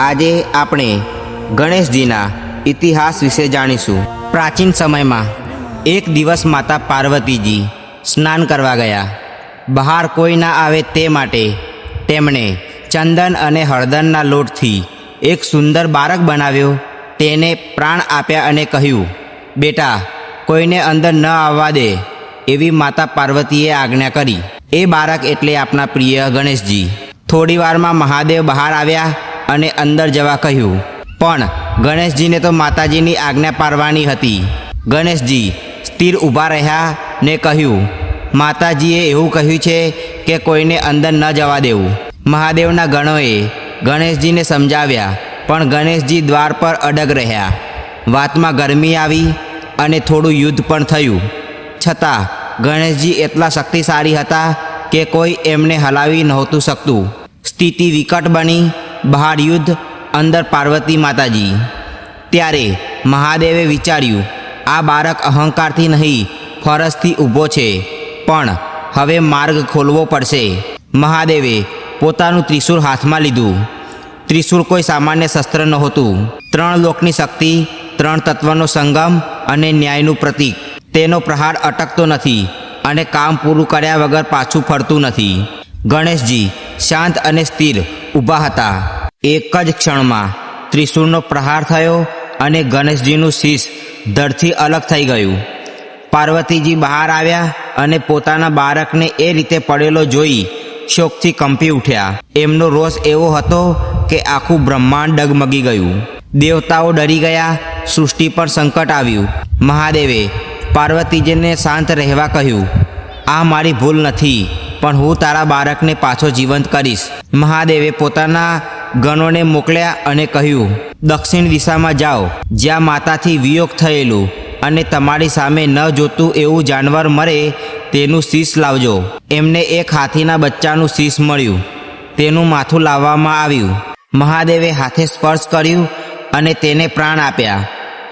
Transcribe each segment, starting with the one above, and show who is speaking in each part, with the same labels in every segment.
Speaker 1: આજે આપણે ગણેશજીના ઇતિહાસ વિશે જાણીશું। પ્રાચીન સમયમાં એક દિવસ માતા પાર્વતીજી સ્નાન કરવા ગયા। બહાર કોઈ ના આવે તે માટે તેમણે ચંદન અને હળદરના લોટથી એક સુંદર બાળક બનાવ્યો। તેને પ્રાણ આપ્યા અને કહ્યું, બેટા, કોઈને અંદર ન આવવા દે એવી માતા પાર્વતીએ આજ્ઞા કરી। એ બાળક એટલે આપણા પ્રિય ગણેશજી। થોડી વારમાં મહાદેવ બહાર આવ્યા અને અંદર જવા કહ્યું, પણ ગણેશજીને તો માતાજીની આજ્ઞા પાળવાની હતી। ગણેશજી સ્થિર ઊભા રહ્યા ને કહ્યું, માતાજીએ એવું કહ્યું છે કે કોઈને અંદર ન જવા દેવું। મહાદેવના ગણોએ ગણેશજીને સમજાવ્યા, પણ ગણેશજી દ્વાર પર અડગ રહ્યા। વાતમાં ગરમી આવી અને થોડું યુદ્ધ પણ થયું, છતાં ગણેશજી એટલા શક્તિશાળી હતા કે કોઈ એમને હલાવી નહોતું શકતું। સ્થિતિ વિકટ બની, બહાર યુદ્ધ, અંદર પાર્વતી માતાજી। ત્યારે મહાદેવે વિચાર્યું, આ બાળક અહંકારથી નહીં, ફરજથી ઊભો છે, પણ હવે માર્ગ ખોલવો પડશે। મહાદેવે પોતાનું ત્રિશૂળ હાથમાં લીધું। ત્રિશૂળ કોઈ સામાન્ય શસ્ત્ર નહોતું, 3 લોકની શક્તિ, 3 તત્વનો સંગમ અને ન્યાયનું પ્રતીક। તેનો પ્રહાર અટકતો નથી અને કામ પૂરું કર્યા વગર પાછું ફરતું નથી। ગણેશજી શાંત અને સ્થિર ઊભા હતા। એક જ ક્ષણમાં ત્રિશૂળનો પ્રહાર થયો અને ગણેશજીનું શીશ ધડથી અલગ થઈ ગયું। પાર્વતીજી બહાર આવ્યા અને પોતાના બાળકને એ રીતે પડેલો જોઈ શોકથી કંપી ઉઠ્યા। એમનો રોષ એવો હતો કે આખું બ્રહ્માંડ ડગમગી ગયું। દેવતાઓ ડરી ગયા, સૃષ્ટિ પર સંકટ આવ્યું। મહાદેવે પાર્વતીજીને શાંત રહેવા કહ્યું, આ મારી ભૂલ નથી, પણ હું તારા બાળકને પાછો જીવંત કરીશ। મહાદેવે પોતાના ગણોને મોકલ્યા અને કહ્યું, દક્ષિણ દિશામાં જાઓ, જ્યાં માતાથી વિયોગ થયેલું અને તમારી સામે ન જોતું એવું જાનવર મરે તેનું શીશ લાવજો। એમને એક હાથીના બચ્ચાનું શીશ મળ્યું। તેનું માથું લાવવામાં આવ્યું। મહાદેવે હાથે સ્પર્શ કર્યું અને તેને પ્રાણ આપ્યા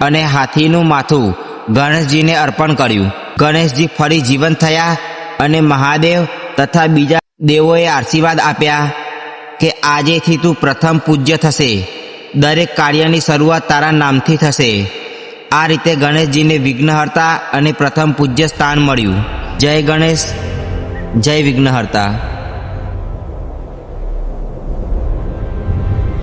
Speaker 1: અને હાથીનું માથું ગણેશજીને અર્પણ કર્યું। ગણેશજી ફરી જીવંત થયા અને મહાદેવ તથા બીજા દેવોએ આશીર્વાદ આપ્યા કે આજેથી તું પ્રથમ પૂજ્ય થશે। દરેક કાર્યની શરૂઆત તારા નામથી થશે। આ રીતે ગણેશજીને વિઘ્નહર્તા અને પ્રથમ પૂજ્ય સ્થાન મળ્યું। જય ગણેશ, જય વિઘ્નહર્તા।